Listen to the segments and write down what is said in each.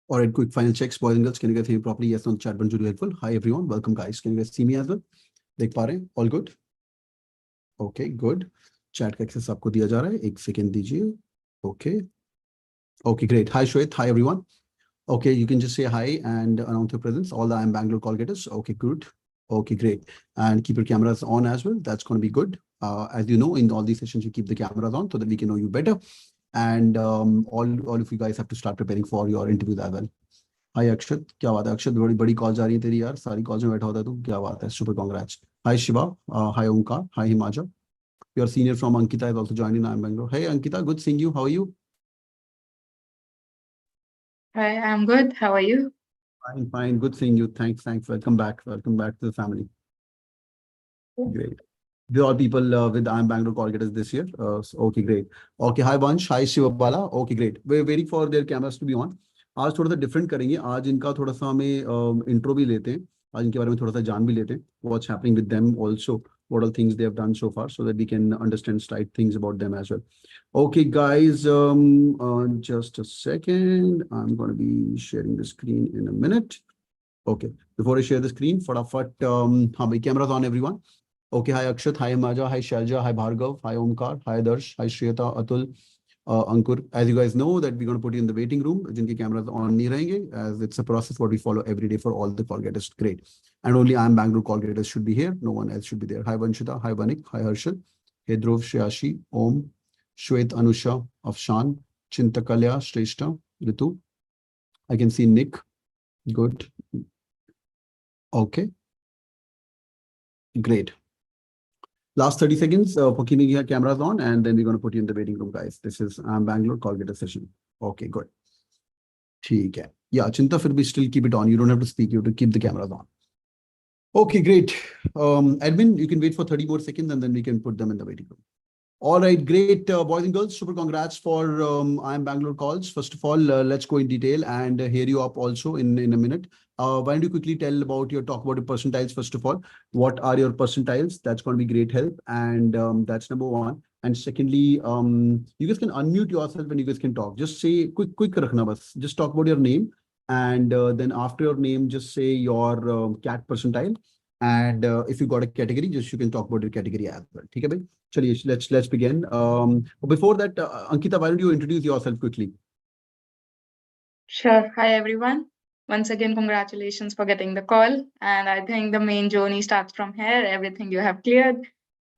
All right, quick final checks, boys and girls. Can you guys hear me properly? Yes, on chat button should be helpful. Hi everyone, welcome guys. Can you guys see me as well? देख पा रहे हैं? All good? Okay, good. Chat का access आपको दिया जा रहा है. एक second दीजिए. Okay. Okay, great. Hi Shwet. Hi everyone. Okay, you can just say hi and announce your presence. All the IIM Bangalore call getters. Okay, good. Okay, great. And keep your cameras on as well. That's going to be good. As you know, in all these sessions, you keep the cameras on so that we can know you better. And all of you guys have to start preparing for your interviews as well. हाय अक्षत, क्या बात है अक्षत? बड़ी बड़ी calls आ रही है तेरी यार, सारी कॉल्स में बैठा होता है तू, क्या बात है? Super congrats. Hi Shiva, hi Omkar, hi Himaja. Your senior from Ankita is also joining in IIM Bangalore. Hey Ankita, good seeing you. How are you? Hi, I'm good. How are you? Fine, fine. Good seeing you. Thanks. Welcome back. Welcome back to the family. Great. These are all people with IIM Bangalore call getters this year. Okay, great. Okay, hi Vansh, hi Shivabala. Okay, great. We're waiting for their cameras to be on. आज थोड़ा सा different करेंगे. आज इनका थोड़ा सा हमें intro भी लेते हैं. आज इनके बारे में थोड़ा सा जान भी लेते हैं. What's happening with them also? What all things they have done so far, so that we can understand slight things about them as well. Okay, guys. Just a second. I'm going to be sharing the screen in a minute. Okay. Before I share the screen, फटाफट हाँ भाई, cameras on everyone. Okay, hi Akshat, hi Maja, hi Shalja, hi Bhargav, hi Omkar, hi Darsh, hi Shreyata, Atul, Ankur. As you guys know that we're going to put you in the waiting room, jinke cameras on nahi rahenge, as it's a process what we follow every day for all the call getters. Great. And only IIM Bangalore call getters should be here. No one else should be there. Hi Vanshita, hi Vanik, hi Harshal, hey Dhruv, Shreyashi, Om, Shwet, Anusha, Afshan, Chintakalya, Shrestha, Ritu. I can see Nick. Good. Okay. Great. Last 30 seconds for keeping your cameras on, and then we're going to put you in the waiting room, guys. This is Bangalore call getter session. Okay, good. ठीक है. Yeah, Chinta, फिर भी still keep it on. You don't have to speak. You have to keep the cameras on. Okay, great. Admin, you can wait for 30 more seconds, and then we can put them in the waiting room. All right, great, boys and girls. Super congrats for IIM Bangalore calls. First of all, let's go in detail and hear you up also in a minute. Why don't you quickly talk about your percentiles first of all? What are your percentiles? That's going to be great help. And that's number one. And secondly, you guys can unmute yourself and you guys can talk. Just say quick rakhna bas. Just talk about your name. And then after your name, just say your CAT percentile. And if you got a category, just you can talk about your category as well. Okay, bhai? Chaliye, let's begin. Before that, Ankita, why don't you introduce yourself quickly? Sure. Hi, everyone. Once again, congratulations for getting the call. And I think the main journey starts from here, everything you have cleared.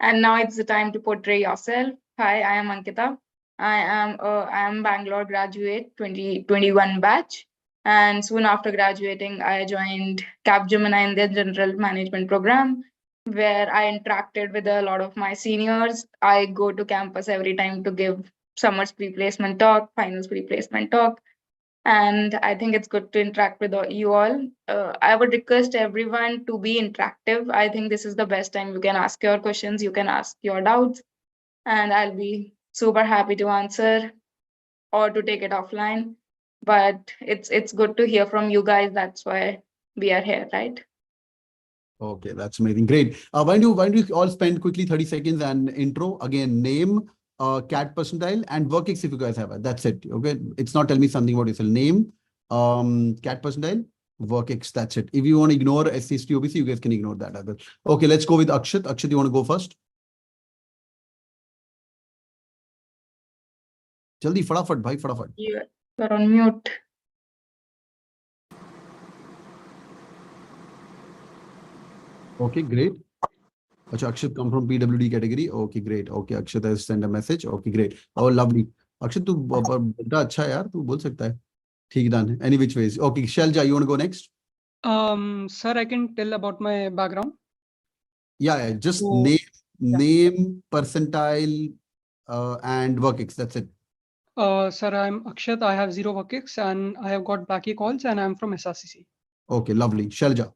And now it's the time to portray yourself. Hi, I am Ankita. I am Bangalore graduate 2021 batch. And soon after graduating, I joined Capgemini in their general management program, where I interacted with a lot of my seniors. I go to campus every time to give summer's pre-placement talk, finals pre-placement talk. And I think it's good to interact with you all. I would request everyone to be interactive. I think this is the best time you can ask your questions, you can ask your doubts, and I'll be super happy to answer or to take it offline. But it's good to hear from you guys. That's why we are here, right? Okay, that's amazing. Great. Why don't you all spend quickly 30 seconds and intro again, name, CAT percentile, and work-ex if you guys have it. That's it. Okay. It's not tell me something about yourself. Name, CAT percentile, work-ex. That's it. If you want to ignore SC, OBC, you guys can ignore that as well. Okay, let's go with Akshat. Akshat, you want to go first? Jaldi, फटाफट भाई, फटाफट. You're on mute. Okay, great. Achha, Akshat come from PWD category. Okay, great. Okay, Akshat has sent a message. Okay, great. Oh, lovely. Akshat, तू बड़ा अच्छा है यार, तू बोल सकता है. ठीक done. Any which ways. Okay, Shalja, you want to go next? Sir, I can tell about my background. Yeah, just So, name, percentile, and work-ex. That's it. Sir, I'm Akshat. I have 0 work-ex and I have got backy calls and I'm from SRCC. Okay, lovely. Shalja.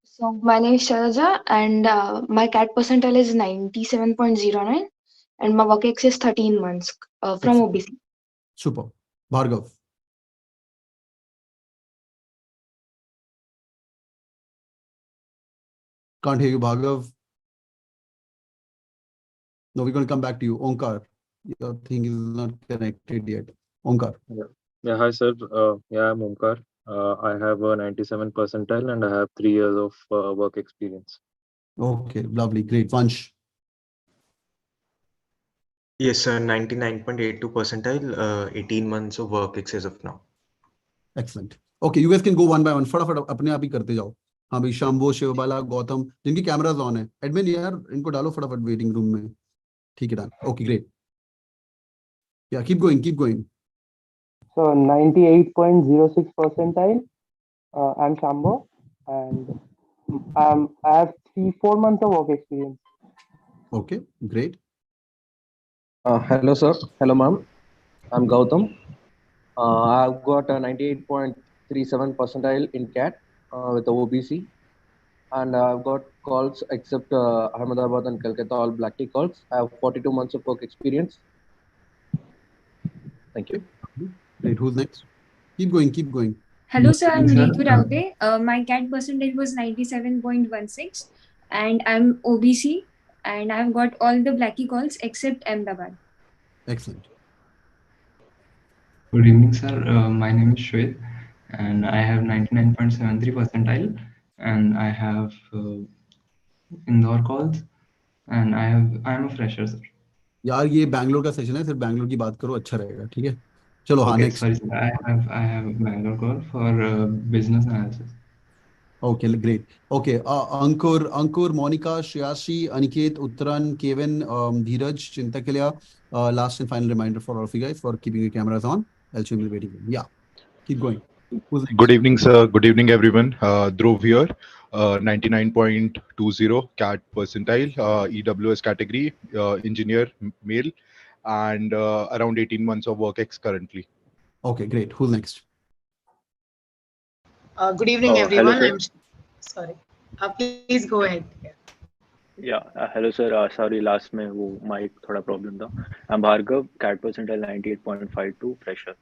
So my name is Shalaja and my CAT percentile is 97.09 and my work-ex is 13 months from Excellent. OBC. Super. Bhargav. Can't hear you, Bhargav. No, we're going to come back to you. Omkar. Your thing is not connected yet. Omkar. Yeah, hi sir. I'm Omkar. I have a 97 percentile and I have 3 years of work experience. Okay, lovely, great. Vansh. Yes, sir. 99.82 percentile, 18 months of work as of now. Excellent. Okay, you guys can go one by one. फटाफट अपने आप ही करते जाओ. हाँ भाई, शंभो, शिवबाला, गौतम, जिनकी cameras on है, admin यार इनको डालो फटाफट वेटिंग रूम में. ठीक है, done. Okay, great. Yeah, keep going, keep going. So 98.06 percentile. I'm Shambho, and I have 4 months of work experience. Okay, great. Hello, sir. Hello, ma'am. I'm Gautam. I've got a 98.37 percentile in CAT with the OBC, and I've got calls except Ahmedabad and Kolkata, all Blackie calls. I have 42 months of work experience. Thank you. Great. Who's next? Keep going, keep going. Hello, sir. I'm Sir, Ritu Raute. My CAT percentage was 97.16, and I'm OBC, and I've got all the Blackie calls except Ahmedabad. Excellent. Good evening, sir. My name is Shrey, and I have 99.73 percentile, and I have Indore calls, and I'm a fresher, sir. यार ये बैंगलोर का session है, सिर्फ बैंगलोर की बात करो, अच्छा रहेगा. ठीक है, चलो. हाँ, Okay, next. sorry, sir. I have Bangalore call for business analysis. Okay, great. Okay, Ankur, Monica, Shreyashi, Aniket, Uttaran, Kevin, Dheeraj, Chintakalya. Last and final reminder for all of you guys for keeping your cameras on. Else you'll be waiting. Yeah, keep going. Who's next? Good evening, sir. Good evening, everyone. Dhruv here. 99.20 CAT percentile, EWS category, engineer, male, and around 18 months of work ex currently. Okay, great. Who's next? Good evening, everyone. Hello, Sorry. Please go ahead. hello sir. Sorry, last में वो mic थोड़ा problem था. I'm Bhargav, CAT percentile 98.52, fresher.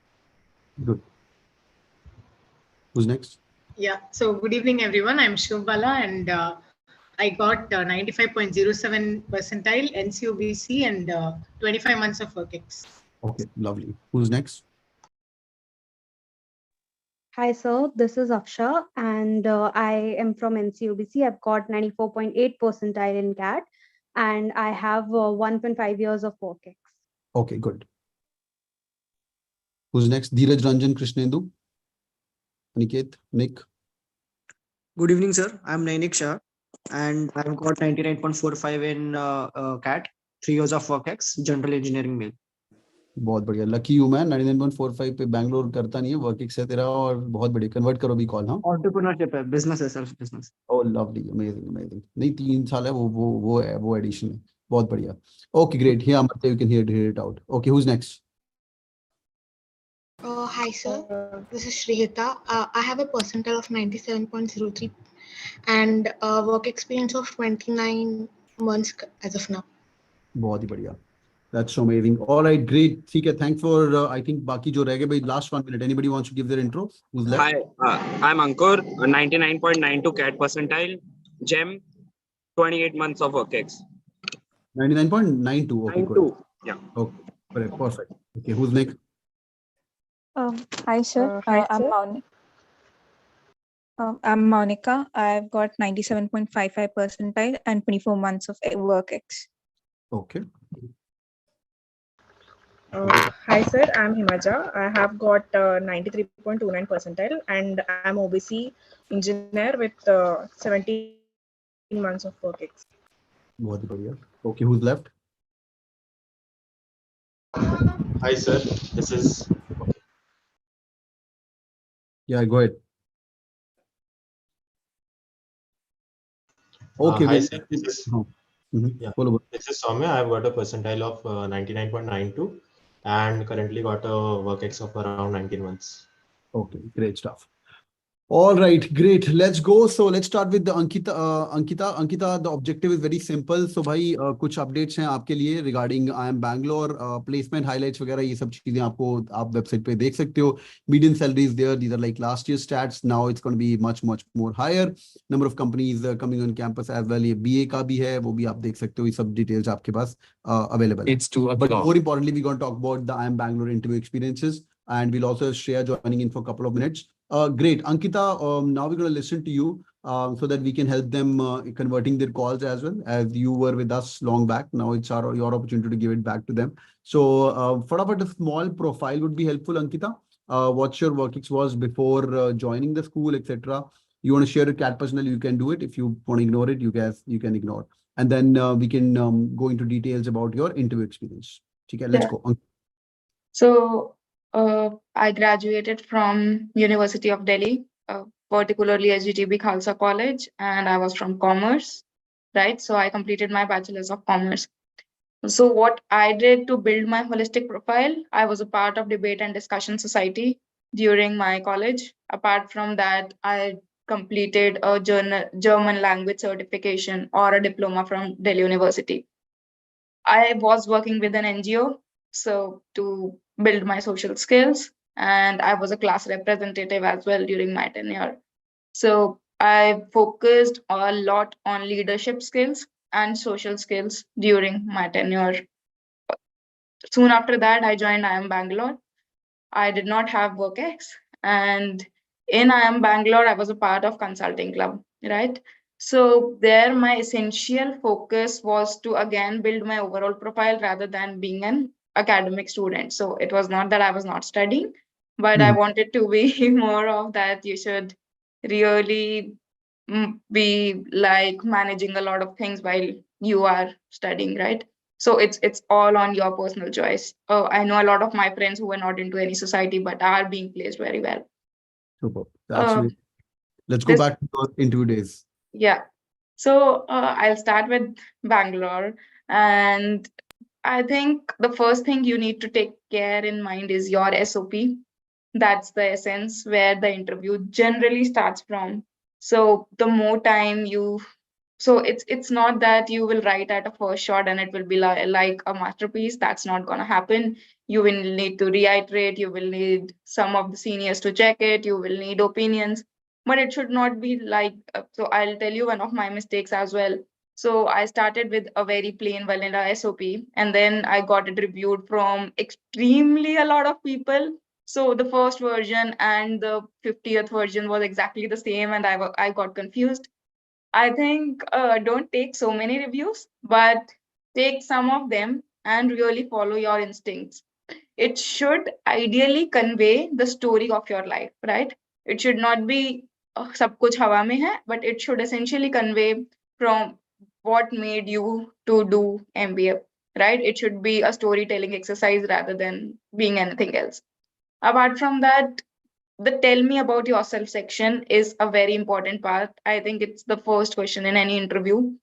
Good. Who's next? Yeah. So good evening, everyone. I'm Shivbala, and I got 95.07 percentile NCOBC and 25 months of work ex. Okay, lovely. Who's next? Hi, sir. This is Aksha, and I am from NCOBC. I've got 94.8 percentile in CAT, and I have 1.5 years of work ex. Okay, good. Who's next? Dheeraj, Ranjan, Krishnendu, Aniket, Nick. Good evening, sir. I'm Nainik Shah, and I've got 99.45 in CAT, 3 years of work ex, general engineering male. बहुत बढ़िया. Lucky you man. 99.45 पे बैंगलोर करता नहीं है, work ex है तेरा, और बहुत बढ़िया. कन्वर्ट करो भी कॉल. हाँ, Entrepreneurship है, business है, self business. ओह लवली, अमेजिंग अमेजिंग. नहीं, 3 साल है, वो है, वो एडिशन है. बहुत बढ़िया. Okay, great. Here Amrita, you can hear it out. Okay, who is next? Hi, sir. This is Shreyata. I have a percentile of 97.03 and work experience of 29 months as of now. बहुत ही बढ़िया. That's so amazing. All right, great. ठीक है, thanks for I think बाकी जो रह गए भाई, last 1 minute. Anybody wants to give their intro? Who's left? Hi, I'm Ankur, 99.92 CAT percentile, GEM, 28 months of work ex. 99.92. Okay, 92. good. Yeah. Okay, perfect. Okay, who's next? Hi, sir. I'm Monica. I've got 97.55 percentile and 24 months of work ex. Okay. Hi, sir. I'm Himaja. I have got 93.29 percentile, and I'm OBC engineer with 17 months of work ex. बहुत बढ़िया. Okay, who's left? Hi, sir. This is. Yeah, go ahead. Okay. Hi, sir. This is. Yeah. This is Soumya. I've got a percentile of 99.92 and currently got a work ex of around 19 months. Okay, great stuff. All right, great. Let's go. So let's start with the Ankita. Ankita, the objective is very simple. So भाई कुछ updates हैं आपके लिए regarding IIM Bangalore, placement highlights वगैरह, ये सब चीजें आपको आप वेबसाइट पे देख सकते हो. Median salaries there, these are like last year's stats. Now it's going to be much more higher. Number of companies coming on campus as well. ये BA का भी है, वो भी आप देख सकते हो. ये सब details आपके पास available. It's 2 o'clock. But more importantly, we're going to talk about the IIM Bangalore interview experiences. and we'll also have Shreya joining in for a couple of minutes. Great. Ankita, now we're going to listen to you so that we can help them converting their calls as well, as you were with us long back. Now it's your opportunity to give it back to them. So for a small profile would be helpful, Ankita. What your work ex was before joining the school, etc. You want to share a CAT personnel, you can do it. If you want to ignore it, you can ignore. And then we can go into details about your interview experience. Okay, let's go. So I graduated from University of Delhi, particularly SGTB Khalsa College, and I was from Commerce, right? So I completed my Bachelor's of Commerce. So what I did to build my holistic profile, I was a part of debate and discussion society during my college. Apart from that, I completed a German language certification or a diploma from Delhi University. I was working with an NGO, so to build my social skills, and I was a class representative as well during my tenure. So I focused a lot on leadership skills and social skills during my tenure. Soon after that, I joined IIM Bangalore. I did not have WorkX, and in IIM Bangalore, I was a part of consulting club, right? So there, my essential focus was to again build my overall profile rather than being an academic student. So it was not that I was not studying, but I wanted to be more of that. You should really be like managing a lot of things while you are studying, right? So it's all on your personal choice. Oh, I know a lot of my friends who were not into any society but are being placed very well. Super. Absolutely. Let's go back to your interview days. Yeah. So I'll start with Bangalore. And I think the first thing you need to take care in mind is your SOP. That's the essence where the interview generally starts from. So the more time so it's not that you will write at a first shot and it will be like a masterpiece. That's not going to happen. You will need to reiterate. You will need some of the seniors to check it. You will need opinions, but it should not be like, so I'll tell you one of my mistakes as well. So I started with a very plain vanilla SOP, and then I got it reviewed from extremely a lot of people. So the first version and the 50th version was exactly the same, and I got confused. I think don't take so many reviews, but take some of them and really follow your instincts. It should ideally convey the story of your life, right? It should not be sab kuch hawa mein hai, but it should essentially convey from what made you to do MBA, right? It should be a storytelling exercise rather than being anything else. Apart from that, the tell me about yourself section is a very important part. I think it's the first question in any interview.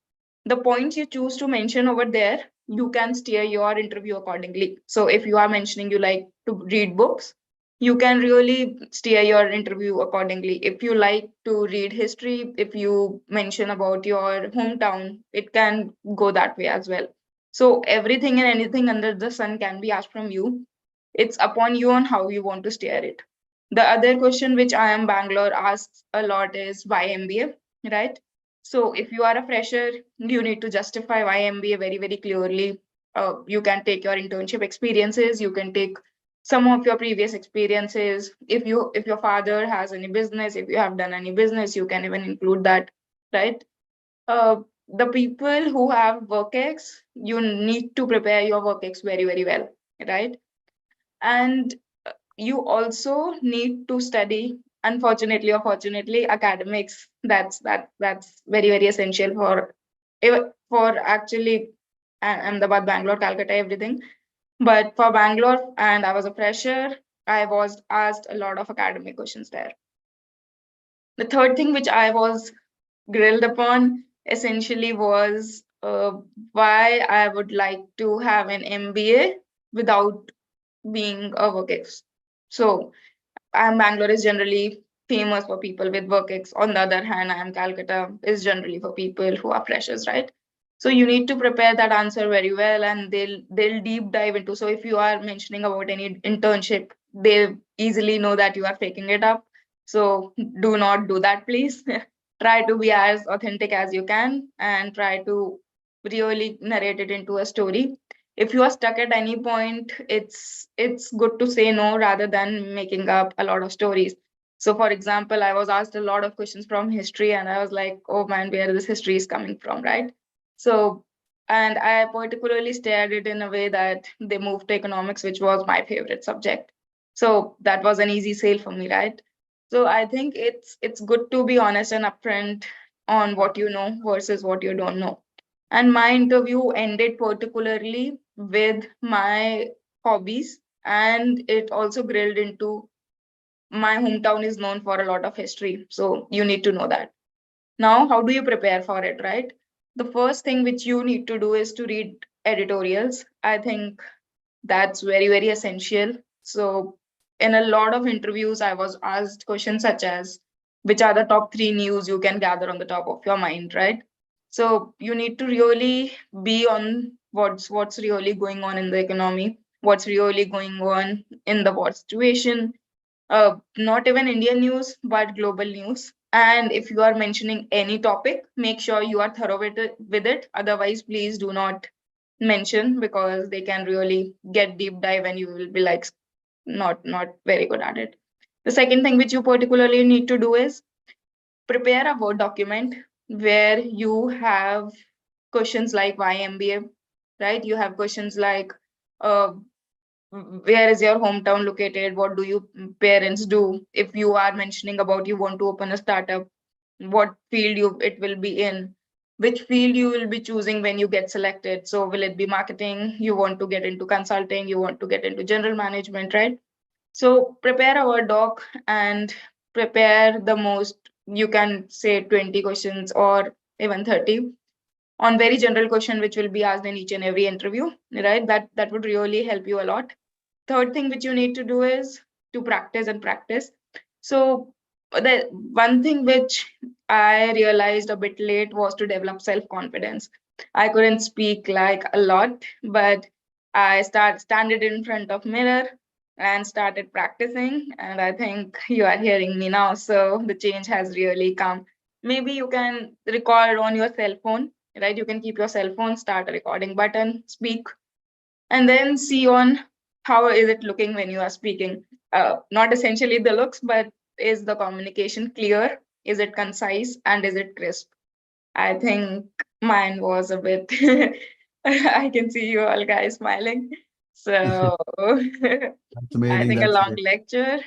The points you choose to mention over there, you can steer your interview accordingly. So if you are mentioning you like to read books, you can really steer your interview accordingly. If you like to read history, if you mention about your hometown, it can go that way as well. So everything and anything under the sun can be asked from you. It's upon you on how you want to steer it. The other question which IIM Bangalore asks a lot is why MBA, right? So if you are a fresher, you need to justify why MBA very, very clearly. You can take your internship experiences, you can take some of your previous experiences. If your father has any business, if you have done any business, you can even include that, right? The people who have WorkX, you need to prepare your WorkX very, very well, right? And you also need to study, unfortunately or fortunately, academics. That's very, very essential for actually Ahmedabad, Bangalore, Calcutta, everything. But for Bangalore, and I was a fresher, I was asked a lot of academic questions there. The third thing which I was grilled upon essentially was why I would like to have an MBA without being a WorkX. So IIM Bangalore is generally famous for people with WorkX. On the other hand, IIM Calcutta is generally for people who are freshers, right? So you need to prepare that answer very well, and they'll deep dive into. So if you are mentioning about any internship, they easily know that you are faking it up. So do not do that, please. Try to be as authentic as you can and try to really narrate it into a story. if you are stuck at any point, it's good to say no rather than making up a lot of stories. So for example, I was asked a lot of questions from history and I was like, oh man, where this history is coming from, right? So, and I particularly stared it in a way that they moved to economics, which was my favorite subject. So that was an easy sale for me, right? So I think it's good to be honest and upfront on what you know versus what you don't know. And my interview ended particularly with my hobbies, and it also grilled into my hometown is known for a lot of history. So you need to know that. Now, how do you prepare for it, right? The first thing which you need to do is to read editorials. I think that's very, very essential. So in a lot of interviews, I was asked questions such as, which are the top 3 news you can gather on the top of your mind, right? So you need to really be on what's really going on in the economy, what's really going on in the war situation, not even Indian news, but global news. And if you are mentioning any topic, make sure you are thorough with it. Otherwise, please do not mention, because they can really get deep dive and you will be like not very good at it. The second thing which you particularly need to do is prepare a Word document where you have questions like why MBA, right? You have questions like where is your hometown located? What do you parents do? If you are mentioning about you want to open a startup, what field it will be in, which field you will be choosing when you get selected. So will it be marketing? You want to get into consulting? You want to get into general management, right? So prepare a Word doc and prepare the most, you can say 20 questions or even 30 on very general question, which will be asked in each and every interview, right? That would really help you a lot. Third thing which you need to do is to practice and practice. So the one thing which I realized a bit late was to develop self-confidence. I couldn't speak like a lot, but I standing in front of mirror and started practicing. And I think you are hearing me now. So the change has really come. Maybe you can record on your cell phone, right? You can keep your cell phone, start a recording button, speak, and then see on how is it looking when you are speaking. Not essentially the looks, but is the communication clear? Is it concise? And is it crisp? I think mine was a bit, I can see you all guys smiling. So That's I amazing. think a That's long great. lecture.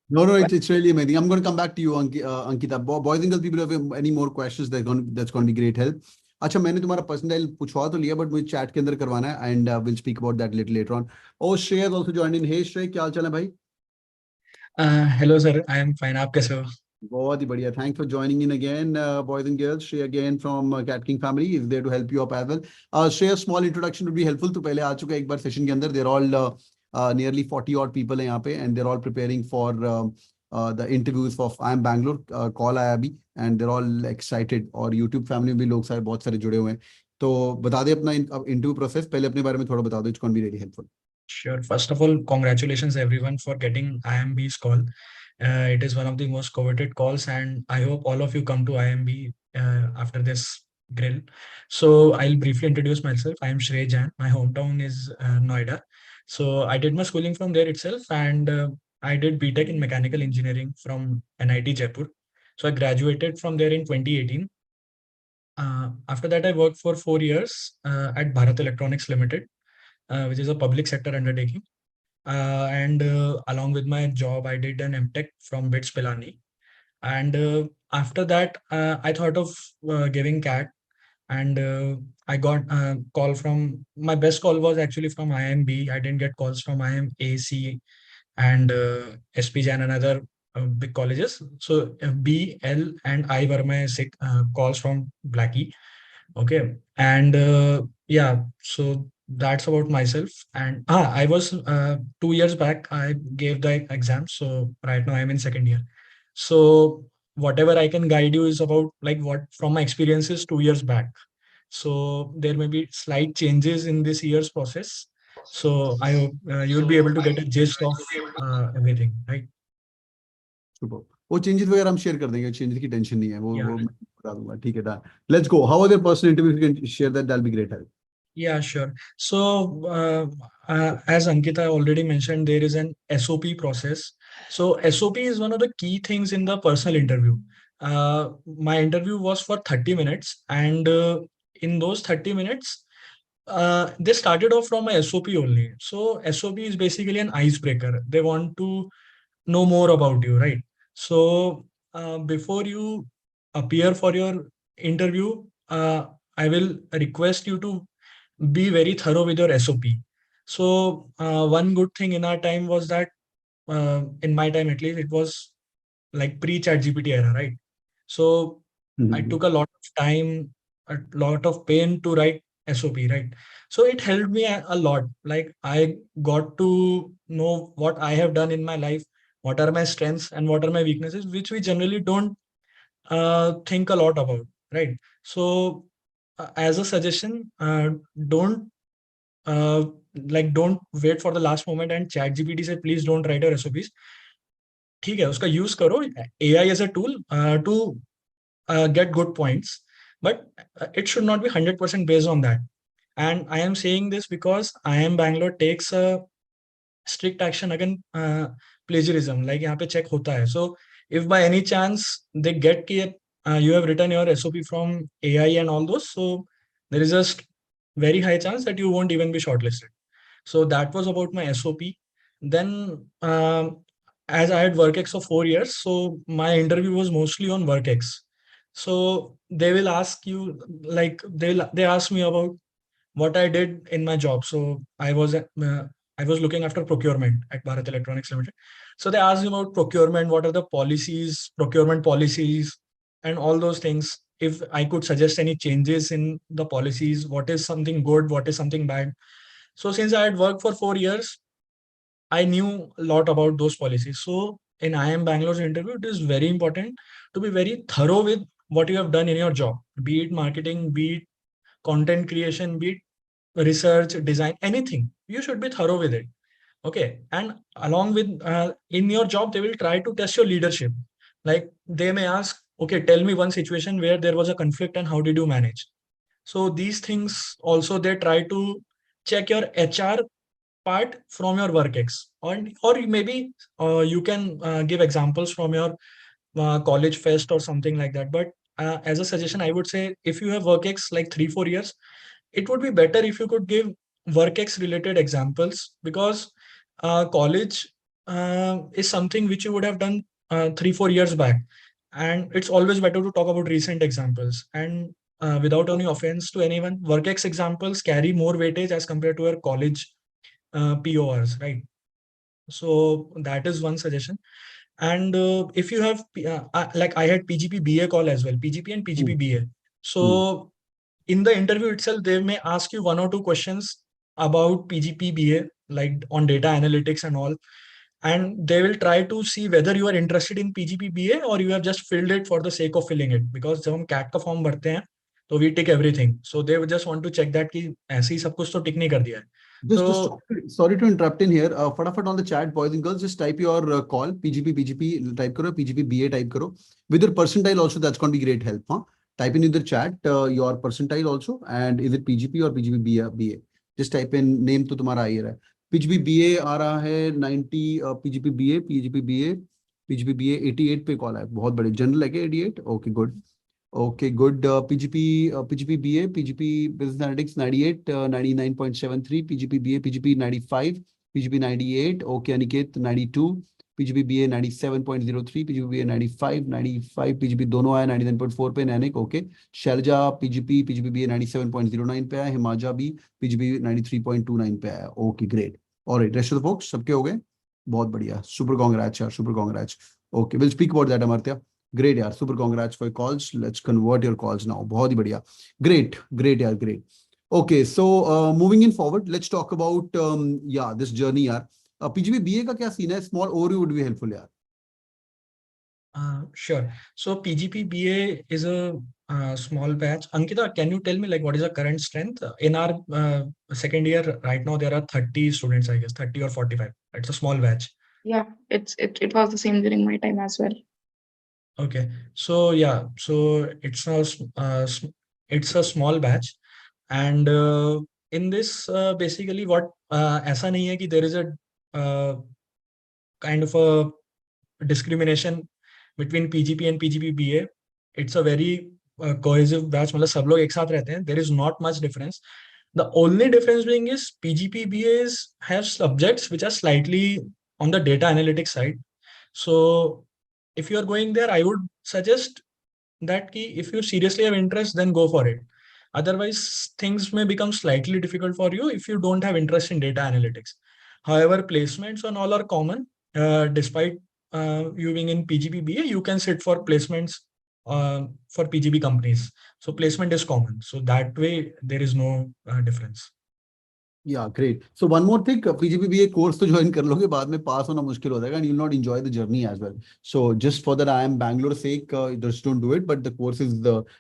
No, it's really amazing. I'm going to come back to you, Ankita. Boys and girls, people, if you have any more questions, that's going to be great help. अच्छा मैंने तुम्हारा personal पूछवा तो लिया but मुझे chat के अंदर करवाना है and will speak about that little later on. Oh Shrey has also joined in. Hey Shrey, क्या हाल चाल है भाई? Hello sir, I am fine. आप कैसे हो? बहुत ही बढ़िया. Thanks for joining in again, boys and girls. Shrey again from CATKing family is there to help you up as well. Shrey, a small introduction would be helpful. तो पहले आ चुका है एक बार सेशन के अंदर. They're all nearly 40 odd people हैं यहाँ पे and they're all preparing for the interviews of IIM Bangalore. Call आया अभी and they're all excited. और YouTube family में भी लोग सारे बहुत सारे जुड़े हुए हैं. तो बता दे अपना interview process. पहले अपने बारे में थोड़ा बता दो. It's going to be really helpful. Sure. First of all, congratulations everyone for getting IMB's call. It is one of the most coveted calls, and I hope all of you come to IMB after this grill. So I'll briefly introduce myself. I am Shrey Jain. My hometown is Noida. So I did my schooling from there itself, and I did BTech in mechanical engineering from NIT Jaipur. So I graduated from there in 2018. After that, I worked for 4 years at Bharat Electronics Limited, which is a public sector undertaking. And along with my job, I did an MTech from BITS Pilani. And after that, I thought of giving CAT, and I got a call from, my best call was actually from IIMB. I didn't get calls from IIM AC and SPJain and other big colleges. So B, L, and I were my calls from Blackie. Okay. And yeah, so that's about myself. And I was 2 years back, I gave the exam. So right now I'm in second year. So whatever I can guide you is about like what from my experiences 2 years back. So there may be slight changes in this year's process. So I hope you will be able to get a gist of everything, right? Super. वो changes वगैरह हम share कर देंगे. Changes की tension नहीं है. वो मैं बता दूंगा. ठीक है. Let's go. How was your personal interview? If you can share that, that'll be great help. Yeah, sure. So, as Ankita already mentioned, there is an SOP process. So, SOP is one of the key things in the personal interview. My interview was for 30 minutes, and in those 30 minutes, they started off from a SOP only. So, SOP is basically an icebreaker. They want to know more about you, right? So, before you appear for your interview, I will request you to be very thorough with your SOP. So one good thing in our time was that, in my time at least, it was like pre-chat GPT era, right? So I took a lot of time, a lot of pain to write SOP, right? So it helped me a lot. Like I got to know what I have done in my life, what are my strengths and what are my weaknesses, which we generally don't think a lot about, right? So as a suggestion, don't uh, don't wait for the last moment and chat GPT say please don't write your SOPs. ठीक है, उसका use करो AI as a tool to get good points, but it should not be 100% based on that. And I am saying this because IIM Bangalore takes a strict action against plagiarism. Like यहाँ पे check होता है. So if by any chance they get कि you have written your SOP from AI and all those, so there is a very high chance that you won't even be shortlisted. So that was about my SOP. Then, as I had WorkX for 4 years, so my interview was mostly on WorkX. So they will ask you, like they ask me about what I did in my job. So I was looking after procurement at Bharat Electronics Limited. So they asked me about procurement, what are the policies, procurement policies, and all those things. If I could suggest any changes in the policies, what is something good, what is something bad. So since I had worked for 4 years, I knew a lot about those policies. So in IIM Bangalore's interview, it is very important to be very thorough with what you have done in your job, be it marketing, be it content creation, be it research, design, anything. You should be thorough with it. Okay. And along with in your job, they will try to test your leadership. Like they may ask, okay, tell me one situation where there was a conflict and how did you manage? So these things also they try to check your HR part from your WorkX, or maybe you can give examples from your college fest or something like that. But as a suggestion, I would say if you have WorkX like 3-4 years, it would be better if you could give WorkX related examples, because college is something which you would have done 3-4 years back, and it's always better to talk about recent examples. And without any offense to anyone, WorkX examples carry more weightage as compared to your college PORs, right? So that is one suggestion. And if you have like I had PGP BA call as well, PGP and PGP BA. So in the interview itself, they may ask you 1 or 2 questions about PGP BA, like on data analytics and all. And they will try to see whether you are interested in PGP BA or you have just filled it for the sake of filling it. Because जब हम CAT का form भरते हैं, तो we tick everything. So they would just want to check that कि ऐसे ही सब कुछ तो tick नहीं कर दिया है. Just sorry to interrupt in here. Fatafat on the chat, boys and girls, just type your call, PGP type karo, PGP BA type karo. With your percentile also, that's going to be great help. Huh? Type in the chat your percentile also, and is it PGP or PGP BA? Just type in name to तुम्हारा आ ही रहा है. PGP BA आ रहा है 90, PGP BA 88 पे call है. बहुत बड़े general है क्या 88? Okay, good. Okay, good. PGP BA, PGP Business Analytics 98, 99.73, PGP BA, PGP 95, PGP 98. Okay, Aniket 92, PGP BA 97.03, PGP BA 95, PGP दोनों आया 99.4 पे नैनिक. Okay, शैलजा PGP BA 97.09 पे आया, हिमाजा भी PGP 93.29 पे आया. Okay, great. All right, rest of the folks सबके हो गए? बहुत बढ़िया. Super congrats यार, super congrats. Okay, we'll speak about that, Amartya. Great, yaar. Super congrats for your calls. Let's convert your calls now. बहुत ही बढ़िया. Great, yaar, great. Okay, so moving in forward, let's talk about this journey, yaar. PGP BA का क्या scene है? Small overview would be helpful, yaar. Sure. So PGP BA is a small batch. Ankita, can you tell me like what is the current strength in our second year? Right now there are 30 students, I guess 30 or 45. It's a small batch. Yeah, it was the same during my time as well. Okay, so yeah, so it's a small batch, and in this basically what ऐसा नहीं है कि there is a kind of a discrimination between PGP and PGPBA. It's a very cohesive batch. मतलब सब लोग एक साथ रहते हैं. There is not much difference. The only difference being is PGPBAs have subjects which are slightly on the data analytics side. So if you are going there, I would suggest that if you seriously have interest, then go for it. Otherwise, things may become slightly difficult for you if you don't have interest in data analytics. However, placements and all are common. Despite you being in PGPBA, you can sit for placements for PGP companies. So placement is common. So that way, there is no difference. Yeah, great. So one more thing, PGPBA course to join कर लोगे बाद में pass होना मुश्किल हो जाएगा and you'll not enjoy the journey as well. So just for that IIM Bangalore sake, just don't do it. But the course is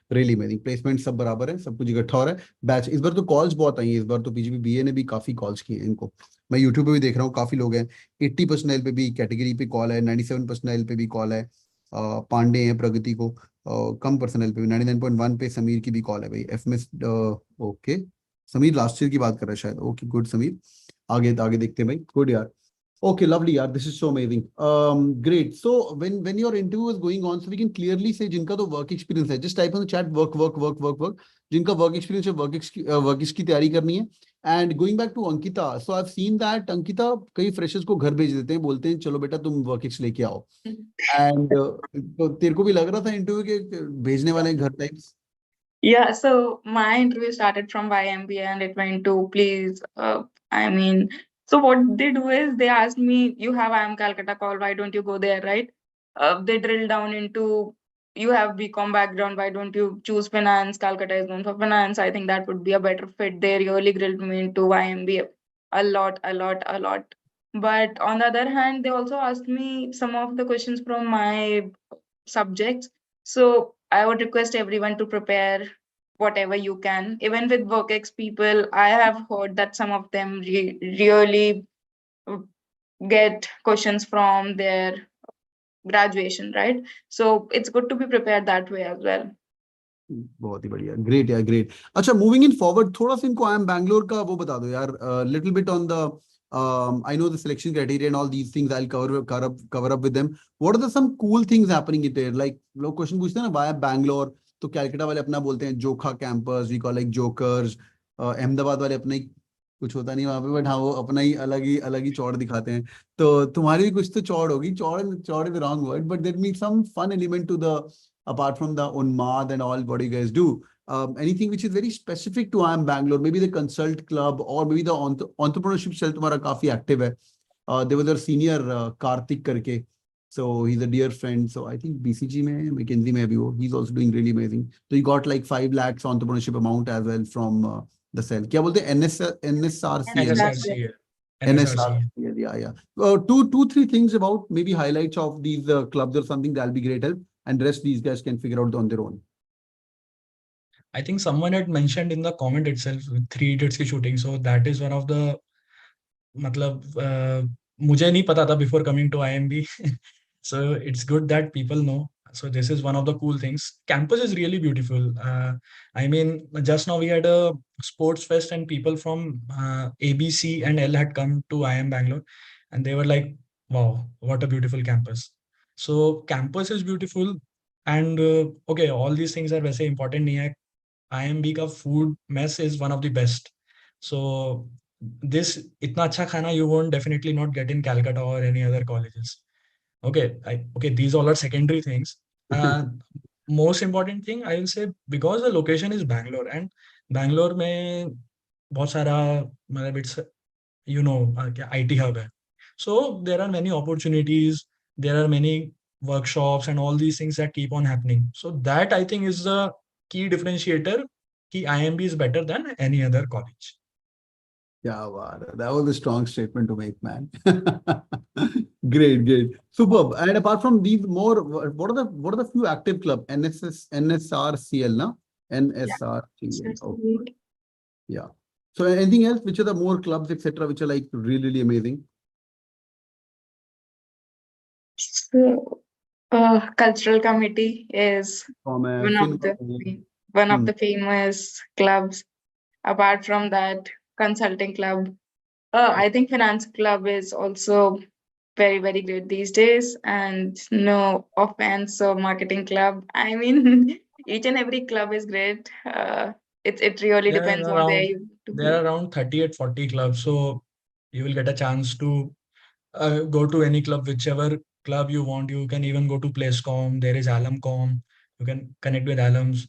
really amazing. Placement सब बराबर है, सब कुछ इकट्ठा हो रहा है. Batch इस बार तो calls बहुत आई हैं. इस बार तो PGPBA ने भी काफी calls किए हैं इनको. मैं YouTube पे भी देख रहा हूँ काफी लोग हैं. 80 personnel पे भी category पे call है, 97 personnel पे भी call है. पांडे हैं प्रगति को, कम personnel पे भी 99.1 पे समीर की भी call है भाई. FMS okay. Sameer last year की बात कर रहा है शायद. ओके गुड समीर, आगे देखते हैं भाई. गुड यार. Okay, lovely यार, this is so amazing. Great. So when your interview is going on, so we can clearly say जिनका तो work experience है, just type on the chat work. जिनका work experience है, work की तैयारी करनी है. And going back to Ankita, so I've seen that Ankita कई freshers को घर भेज देते हैं, बोलते हैं चलो बेटा तुम work ex लेके आओ. And तो तेरे को भी लग रहा था इंटरव्यू के भेजने वाले घर types? Yeah, so my interview started from YMBA and it went to please, so what they do is they asked me, you have IIM Calcutta call, why don't you go there, right? They drill down into, you have BCom background, why don't you choose finance? Calcutta is known for finance. I think that would be a better fit. They really grilled me into YMBA a lot. But on the other hand, they also asked me some of the questions from my subjects. So I would request everyone to prepare whatever you can. Even with WorkX people, I have heard that some of them really get questions from their graduation, right? So it's good to be prepared that way as well. बहुत ही बढ़िया. Great यार, great. अच्छा, moving in forward थोड़ा सा इनको IIM Bangalore का वो बता दो यार. Little bit on the I know the selection criteria and all these things. I'll cover up with them. What are the some cool things happening in there? Like लोग question पूछते हैं ना, why Bangalore? तो कैलकाटा वाले अपना बोलते हैं जोखा campus, we call like jokers. Ahmedabad वाले अपना ही कुछ होता नहीं वहां पे, बट हाँ वो अपना ही अलग ही चौड़ दिखाते हैं. तो तुम्हारी भी कुछ तो चौड़ होगी. चौड़ is the wrong word, but there means some fun element to the, apart from the Unmad and all what you guys do. Anything which is very specific to IIM Bangalore, maybe the consult club or maybe the entrepreneurship cell तुम्हारा काफी active है. There was a senior Karthik करके, so he's a dear friend. So I think BCG में McKinsey में भी वो, he's also doing really amazing. So he got like 5 lakhs entrepreneurship amount as well from the cell. क्या बोलते हैं? NSRC. Yeah. 2-3 things about maybe highlights of these clubs or something, that'll be great help. And rest these guys can figure out on their own. I think someone had mentioned in the comment itself with 3 Idiots की shooting. So that is one of the, मतलब मुझे नहीं पता था before coming to IIMB. So it's good that people know. So this is one of the cool things. Campus is really beautiful. I mean, just now we had a sports fest and people from ABC and L had come to IIM Bangalore and they were like, wow, what a beautiful campus. So campus is beautiful and okay, all these things are वैसे important नहीं है. IIMB का food mess is one of the best. So this इतना अच्छा खाना you won't definitely not get in Calcutta or any other colleges. Okay, these all are secondary things. Most important thing I will say, because the location is Bangalore and Bangalore में बहुत सारा, मतलब it's, you know, IT hub है. So there are many opportunities, there are many workshops and all these things that keep on happening. So that I think is the key differentiator कि IIMB is better than any other college. Yeah, wow, that was a strong statement to make, man. Great. Superb. And apart from these, more, what are the few active club? NSRCL, no? NSRCL. Okay. Yeah. So anything else? Which are the more clubs, etc., which are like really amazing? So, cultural committee is one of the famous clubs. apart from that, consulting club. I think finance club is also very, very great these days. And no offense, so marketing club. I mean, each and every club is great. It really There depends are on where around you to there be. are around 38, 40 clubs. So you will get a chance to go to any club, whichever club you want. You can even go to PlaceCom. There is Alum.com. You can connect with alums.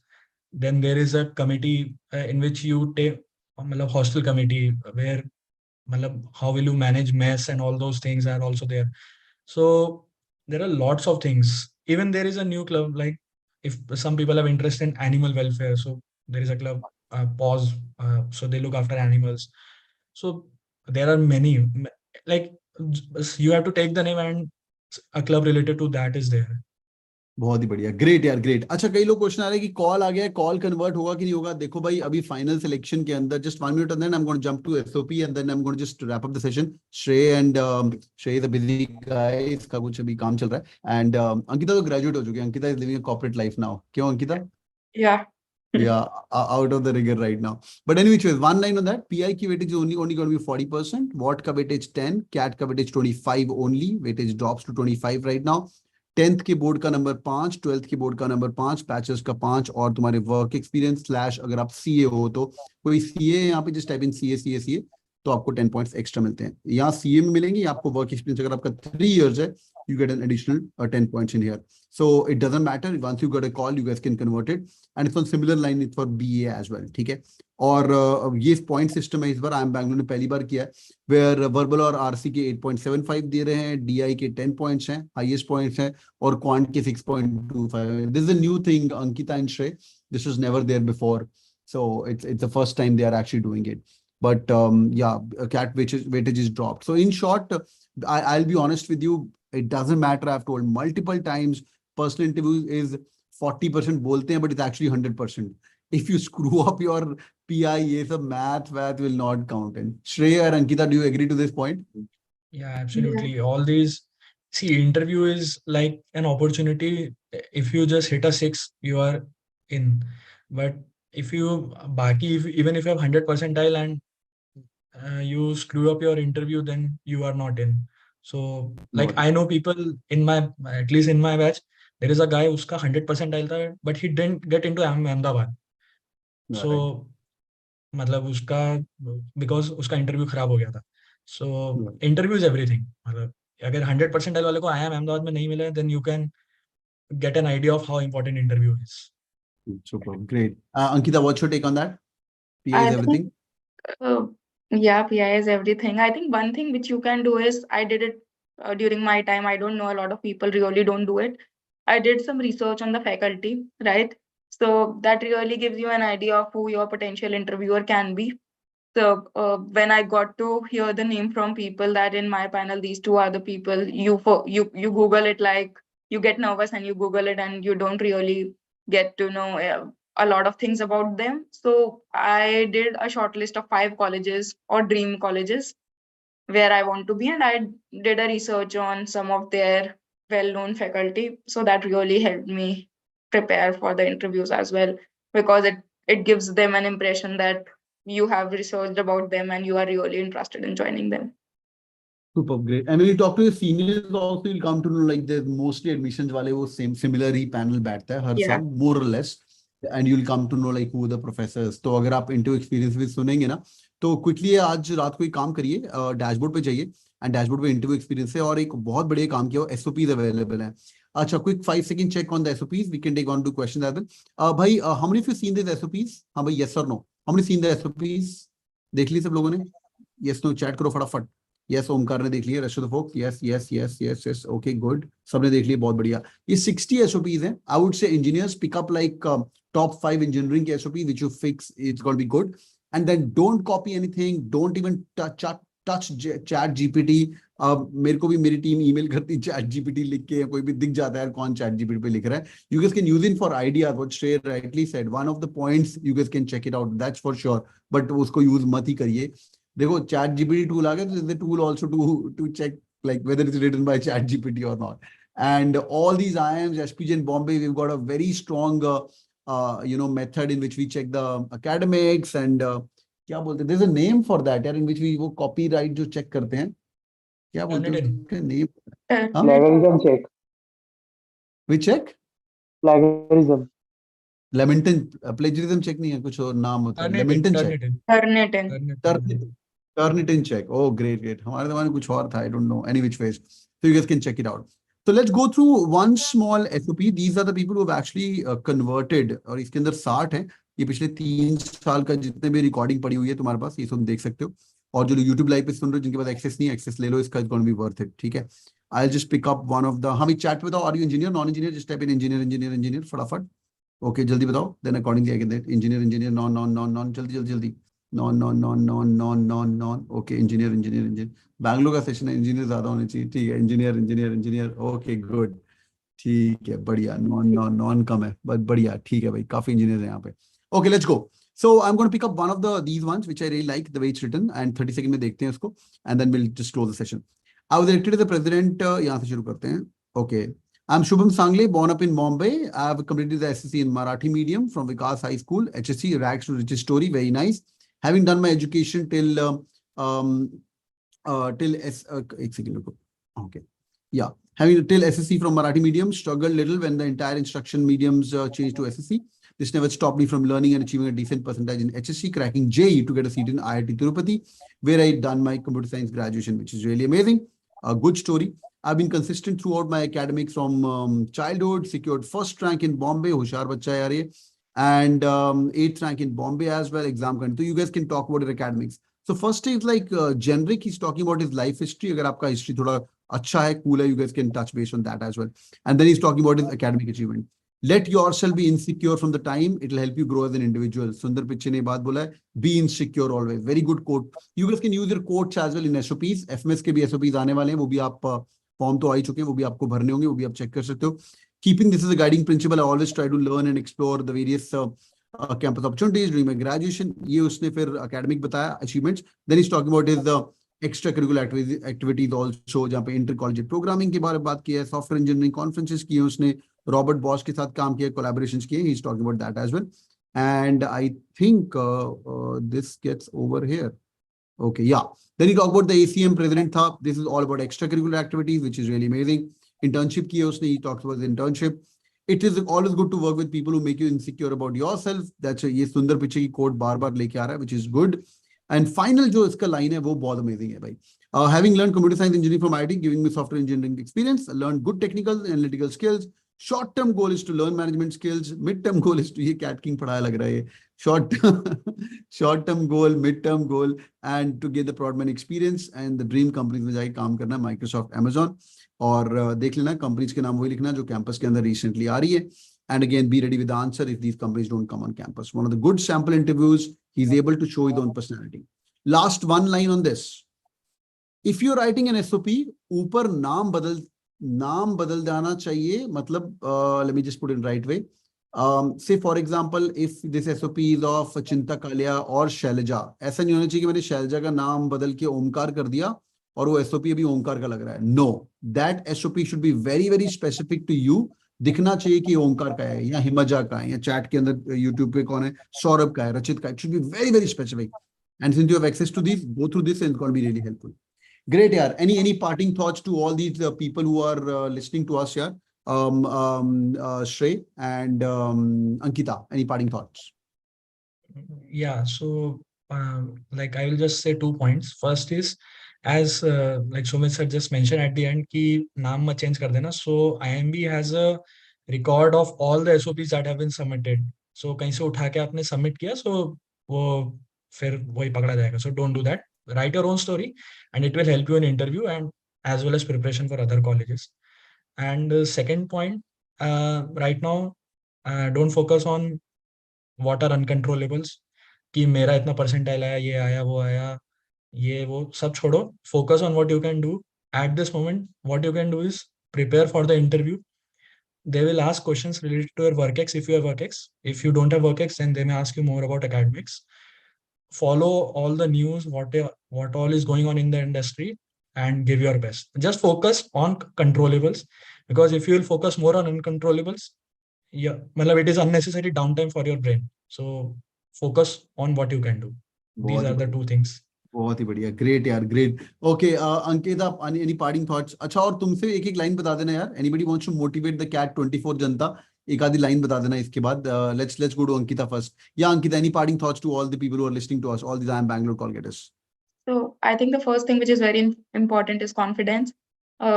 Then there is a committee in which you take hostel committee where how will you manage mess and all those things are also there. So there are lots of things. Even there is a new club, like if some people have interest in animal welfare, so there is a club, pause, so they look after animals. So there are many, like you have to take the name and a club related to that is there. बहुत ही बढ़िया, great यार, great. अच्छा, कई लोग question आ रहे हैं कि call आ गया है, कॉल कन्वर्ट होगा कि नहीं होगा। देखो भाई, अभी फाइनल सिलेक्शन के अंदर just 1 minute and then I'm going to jump to SOP and then I'm going to just wrap up the session. Shrey is a busy guy, इसका कुछ अभी काम चल रहा है। And अंकिता तो ग्रेजुएट हो चुकी है, Ankita is living a corporate life now. क्यों Ankita? Yeah. Yeah, out of the rigor right now. But anyway, one line on that. PI की weightage is only going to be 40%. WAT का weightage 10, CAT का weightage 25 only. Weightage drops to 25 right now. 10th के board का number 5, 12th के board का number 5, bachelors का 5 और तुम्हारे वर्क एक्सपीरियंस स्लैश अगर आप सीए हो तो कोई सीए यहाँ पे जस्ट टाइप इन सीए तो आपको 10 पॉइंट्स एक्स्ट्रा मिलते हैं। यहाँ सीए में मिलेंगे, आपको वर्क एक्सपीरियंस अगर आपका 3 years है, you get an additional 10 points in here. So it doesn't matter. Once you get a call, you guys can convert it. And it's on similar line for BA as well. ठीक है। और ये point system है इस बार IIM Bangalore ने पहली बार किया है, वेयर वर्बल और आरसी के 8.75 दे रहे हैं, डीआई के 10 पॉइंट्स हैं, हाईएस्ट पॉइंट्स हैं, और क्वांट के 6.25। This is a new thing, Ankita and Shrey, this was never there before, so it's the first time they are actually doing it. But yeah, CAT weightage is dropped. So in short, I'll be honest with you, it doesn't matter. I've told multiple times, personal interview is 40% बोलते हैं, but it's actually 100%. If you screw up your PI, ये सब math will not count in. Shrey or Ankita, do you agree to this point? Yeah, absolutely. Yeah. All these, see, interview is like an opportunity. If you just hit a 6, you are in. But if you, even if you have 100 percentile and you screw up your interview, then you are not in. So like I know people in my, at least in my batch, there is a guy uska 100 percentile tha, but he didn't get into Ahmedabad. So मतलब उसका because उसका interview खराब हो गया था. So interview is everything. मतलब अगर 100 percentile वाले को IIM अहमदाबाद में नहीं मिले, then you can get an idea of how important interview is. Super, great. Ankita, what's your take on that? PI is everything? Yeah, PI is everything. I think one thing which you can do is, I did it during my time. I don't know, a lot of people really don't do it. I did some research on the faculty, right? So that really gives you an idea of who your potential interviewer can be. So when I got to hear the name from people that in my panel, these two are the people, you Google it, like you get nervous and you Google it and you don't really get to know a lot of things about them. So I did a short list of 5 colleges or dream colleges where I want to be, and I did a research on some of their well-known faculty. So that really helped me prepare for the interviews as well, because it gives them an impression that you have researched about them and you are really interested in joining them. Super, great. And when you talk to your seniors also, you'll come to know like there's mostly admissions वाले वो similar ही panel बैठता है हर साल, more or less, and you'll come to know like who the professors. तो अगर आप interview experience भी सुनेंगे ना, तो quickly आज रात को एक काम करिए, डैशबोर्ड पे जाइए, and डैशबोर्ड पे इंटरव्यू एक्सपीरियंस है और एक बहुत बढ़िया काम किया, SOPs अवेलेबल है। अच्छा, quick 5-second check on the SOPs. We can take on to questions as well. भाई, how many of you seen these SOPs? हाँ भाई, yes or no? How many seen the SOPs? देख ली सब लोगों ने? Yes, no, chat करो फटाफट। Yes, Omkar ने देख लिया, rest of the folks, yes, okay, good, सबने देख लिया, बहुत बढ़िया। ये 60 SOPs हैं. I would say engineers pick up like top 5 engineering के SOP which you fix, it's going to be good. And then don't copy anything, don't even touch chat GPT. मेरे को भी मेरी टीम ईमेल करती chat GPT लिख के, कोई भी दिख जाता है कौन chat GPT पे लिख रहा है. You guys can use it for ideas, what Shrey rightly said. One of the points you guys can check it out, that's for sure. But उसको use मत ही करिए. देखो chat GPT tool आ गया, तो the tool also to check like whether it's written by chat GPT or not. And all these IIMs, SPJain Bombay, we've got a very strong method in which we check the academics and क्या बोलते हैं, there's a name for that यार, in which we वो copyright जो check करते हैं, क्या बोलते हैं उसका name? हाँ? Plagiarism check. Which check? Plagiarism. Leamington plagiarism check नहीं है, कुछ और नाम होता है. Leamington check. Turnitin check. Oh, great, great. हमारे ज़माने में कुछ और था. I don't know. Any which ways. So you guys can check it out. So let's go through one small SOP. These are the people who have actually converted. और इसके अंदर 60 हैं. ये पिछले 3 साल का जितने भी रिकॉर्डिंग पड़ी हुई है तुम्हारे पास, ये सब देख सकते हो. और जो YouTube लाइव पे सुन रहे हो, जिनके पास एक्सेस नहीं है, एक्सेस ले लो, इसका it's going to be worth it. ठीक है. I'll just pick up one of the. हम एक chat पे बताओ. Are you engineer, non-engineer? Just type in engineer, engineer, engineer. फटाफट. Okay, जल्दी बताओ. Then accordingly I can that engineer, engineer, non, जल्दी, जल्दी, जल्दी. Non. Okay, engineer. बैंगलोर का सेशन है, इंजीनियर ज्यादा होने चाहिए. ठीक है, इंजीनियर. Okay, good. ठीक है, बढ़िया. नॉन कम है, बट बढ़िया. ठीक है भाई, काफी इंजीनियर है यहाँ पे. Okay, let's go. So I'm going to pick up one of these ones which I really like the way it's written, and 30 seconds में देखते हैं उसको, and then we'll just close the session. I was elected as the president. यहाँ से शुरू करते हैं. Okay. I'm Shubham Sangle, born up in Bombay. I have completed the SSC in Marathi medium from Vikas High School. HSC, rags to riches story, very nice. Having done my education till एक second रुको. Okay. Yeah. Having till SSC from Marathi medium, struggled little when the entire instruction mediums changed to SSC. This never stopped me from learning and achieving a decent percentage in HSC, cracking JEE to get a seat in IIT Tirupati, where I done my computer science graduation, which is really amazing. A good story. I've been consistent throughout my academics from childhood, secured first rank in Bombay, Hushar Bachcha hai yaar ye, and 8th rank in Bombay as well, exam करने. So you guys can talk about your academics. So first is like generic, he's talking about his life history. अगर आपका history थोड़ा अच्छा है, cool है, you guys can touch base on that as well. And then he's talking about his academic achievement. Let yourself be insecure from the time. It will help you grow as an individual. Sundar Pichai ने बात बोला है, be insecure always. Very good quote. You guys can use your quotes as well in SOPs. FMS के भी SOPs आने वाले हैं, वो भी आप फॉर्म तो आ ही चुके हैं, वो भी आपको भरने होंगे, वो भी आप चेक कर सकते हो. Keeping this as a guiding principle, I always try to learn and explore the various campus opportunities during my graduation. ये उसने फिर academic बताया, achievements. Then he's talking about his extracurricular activities also, जहाँ पे inter-collegiate programming के बारे में बात की है, software engineering conferences किए उसने, Robert Bosch के साथ काम किया, collaborations किए. He's talking about that as well. And I think this gets over here. Okay, yeah. Then he talked about the ACM president tha. This is all about extracurricular activities, which is really amazing. Internship kiya usne. He talks about the internship. It is always good to work with people who make you insecure about yourself. That's a ye Sundar Pichai ki quote bar leke aa raha hai, which is good. And final jo iska line hai, wo bahut amazing hai bhai. Having learned computer science engineering from IIT, giving me software engineering experience, learned good technical and analytical skills. Short-term goal is to learn management skills. Mid-term goal is to ये CATKing पढ़ाया लग रहा है. Short-term goal, mid-term goal, and to get the Prodman experience and the dream companies में जाके काम करना, Microsoft, Amazon. और देख लेना companies के नाम वही लिखना जो campus के अंदर recently आ रही है. And again, be ready with the answer if these companies don't come on campus. One of the good sample interviews, he's able to show his own personality. Last one line on this. If you're writing an SOP, ऊपर नाम बदल जाना चाहिए, मतलब let me just put it in right way. Say for example, if this SOP is of Chinta Kalia or Shailaja, ऐसा नहीं होना चाहिए कि मैंने शैलजा का नाम बदल के ओमकार कर दिया और वो SOP अभी ओमकार का लग रहा है. No, that SOP should be very very specific to you. दिखना चाहिए कि ओमकार का है या हिमजा का है या चैट के अंदर YouTube पे कौन है, सौरभ का है, रचित का है. It should be very very specific. And since you have access to these, go through this and it's going to be really helpful. Great, yaar. Any parting thoughts to all these people who are listening to us here? Shrey and Ankita, any parting thoughts? Yeah, so like I will just say 2 points. First is, as like Sumit sir just mentioned at the end, कि नाम मत change कर देना. So IIMB has a record of all the SOPs that have been submitted. So कहीं से उठा के आपने submit किया, so वो फिर वही पकड़ा जाएगा. So don't do that. Write your own story and it will help you in interview and as well as preparation for other colleges. And second point, right now, don't focus on what are uncontrollables, कि मेरा इतना percentile आया, ये आया, वो आया, ये वो सब छोड़ो. Focus on what you can do at this moment. What you can do is prepare for the interview. They will ask questions related to your work-ex if you have work-ex. If you don't have work-ex, then they may ask you more about academics. Follow all the news, what all is going on in the industry, and give your best. Just focus on controllables, because if you will focus more on uncontrollables, yeah, it is unnecessary downtime for your brain. So focus on what you can do. These are the two things. बहुत ही बढ़िया, great यार, great. Okay Ankita, any parting thoughts? अच्छा, और तुमसे एक line बता देना यार. Anybody wants to motivate the CAT 24 जनता, एक आधी लाइन बता देना इसके बाद. Let's go to Ankita first. Yeah, Ankita, any parting thoughts to all the people who are listening to us, all these IIM Bangalore call getters? So I think the first thing which is very important is confidence.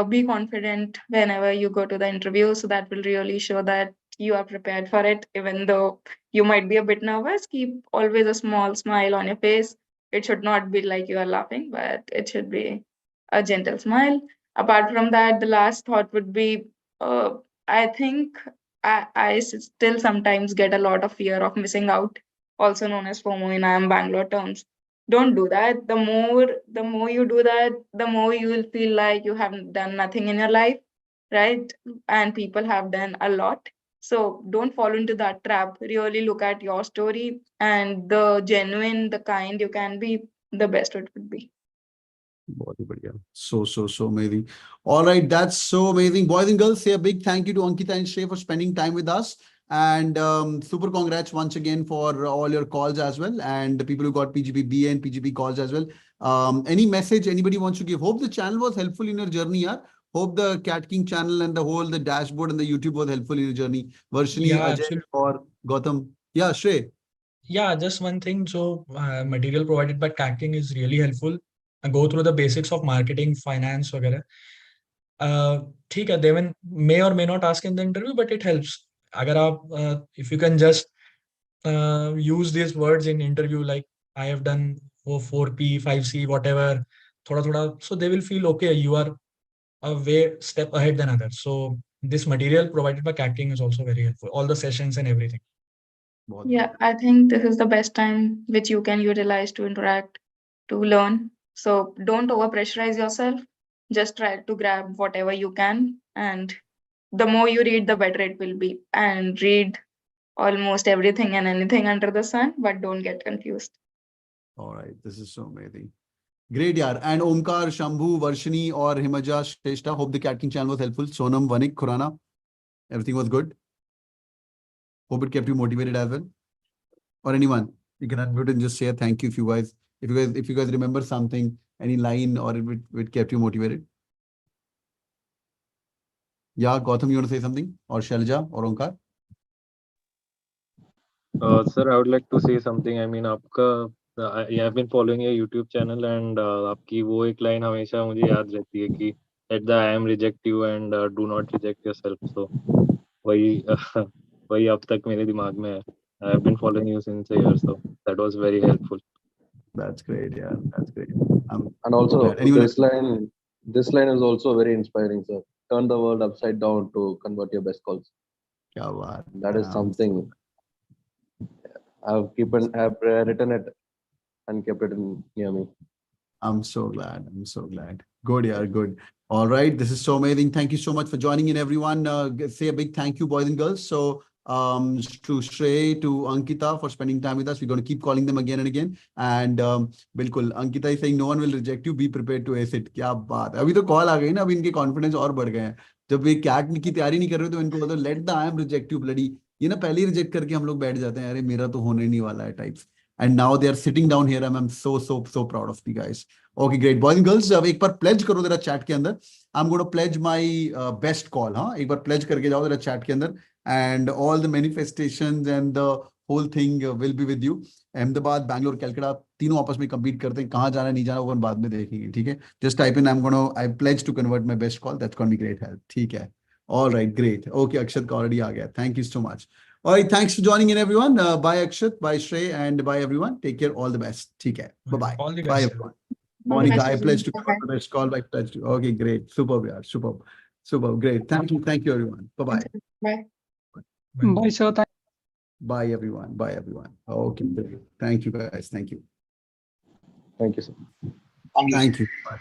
Be confident whenever you go to the interview, so that will really show that you are prepared for it. Even though you might be a bit nervous, keep always a small smile on your face. It should not be like you are laughing, but it should be a gentle smile. Apart from that, the last thought would be, I think I still sometimes get a lot of fear of missing out, also known as FOMO in IIM Bangalore terms. Don't do that. The more you do that, the more you will feel like you haven't done nothing in your life, right? And people have done a lot. So don't fall into that trap. Really look at your story, and the genuine, the kind you can be, the best it would be. बहुत ही बढ़िया. So amazing. All right, that's so amazing. Boys and girls, say a big thank you to Ankita and Shrey for spending time with us. And super congrats once again for all your calls as well. And the people who got PGPA and PGP calls as well. Any message anybody wants to give? Hope the channel was helpful in your journey. Yeah? Hope the CATKing channel and the dashboard and the YouTube was helpful in your journey. Varshini, Yeah, Ajay, absolutely. or Gautam. Yeah, Shrey. Yeah, just one thing. So material provided by CATKing is really helpful. Go through the basics of marketing, finance, वगैरह. ठीक है, they may or may not ask in the interview, but it helps. अगर आप if you can just use these words in interview, like I have done 4P, 5C, whatever, थोड़ा, so they will feel okay, you are a way step ahead than others. So this material provided by CATKing is also very helpful. All the sessions and everything. Yeah, I think this is the best time which you can utilize to interact, to learn. So don't over pressurize yourself. Just try to grab whatever you can. And the more you read, the better it will be. And read almost everything and anything under the sun, but don't get confused. All right, this is so amazing. Great, yaar. And Omkar, Shambhu, Varshini, or Himaja, Shrestha, hope the CATKing channel was helpful. Sonam, Vanik, Khurana, everything was good. Hope it kept you motivated as well. Or anyone, you can unmute and just say a thank you if you guys remember something, any line, or it kept you motivated. Yeah, Gautam, you want to say something? Or Shalja or Omkar? Sir, I would like to say something. I mean, आपका I have been following your YouTube channel, and आपकी वो एक line हमेशा मुझे याद रहती है कि let the IIM reject you and do not reject yourself. So वही वही अब तक मेरे दिमाग में है. I have been following you since a year, so that was very helpful. That's great, yeah, that's great. And also this line is also very inspiring, sir. Turn the world upside down to convert your best calls. Kya baat. That is something I've written it and kept it near me. I'm so glad. I'm so glad. Good, yeah, good. All right, this is so amazing. Thank you so much for joining in, everyone. Say a big thank you, boys and girls. So to Shrey, to Ankita for spending time with us. We're going to keep calling them again and again. And bilkul, Ankita is saying no one will reject you. Be prepared to ace it. Kya baat. Abhi to call aa gayi na. Abhi inke confidence और बढ़ गए हैं. जब ये CAT की तैयारी नहीं कर रहे तो इनको बोलते let the IIM reject you bloody. ये ना पहले ही रिजेक्ट करके हम लोग बैठ जाते हैं. अरे मेरा तो होने नहीं वाला है types. And now they are sitting down here. I'm so proud of you guys. Okay, great. Boys and girls, अब एक बार pledge करो जरा chat के अंदर. I'm going to pledge my best call. हाँ, एक बार pledge करके जाओ जरा chat के अंदर. And all the manifestations and the whole thing will be with you. Ahmedabad, Bangalore, Calcutta, तीनों आपस में compete करते हैं. कहाँ जाना नहीं जाना वो बाद में देखेंगे. ठीक है? Just type in I pledge to convert my best call. That's going to be great help. ठीक है? All right, great. Okay, Akshat का already आ गया. Thank you so much. All right, thanks for joining in, everyone. Bye, Akshat. Bye, Shrey. And bye, everyone. Take care. All the best. Take care. Bye-bye. All the best. Bye, everyone. Monica, I pledge to convert the best call by pledge to. Okay, great. Superb, yeah. Superb. Superb. Great. Thank you. Thank you, everyone. Bye-bye. Bye. Bye, sir. Bye, everyone. Bye, everyone. Okay, great. Thank you, guys. Thank you. Thank you, sir. Thank you. Bye.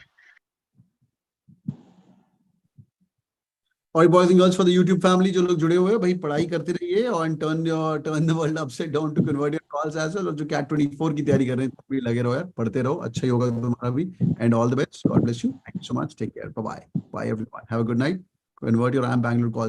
और boys and girls for the YouTube family जो लोग जुड़े हुए हैं भाई पढ़ाई करते रहिए और turn the world upside down to convert your calls as well और जो CAT 24 की तैयारी कर रहे हैं भी लगे रहो यार पढ़ते रहो अच्छा ही होगा तुम्हारा भी and all the best God bless you thank you so much take care bye bye everyone have a good night convert your IIM Bangalore calls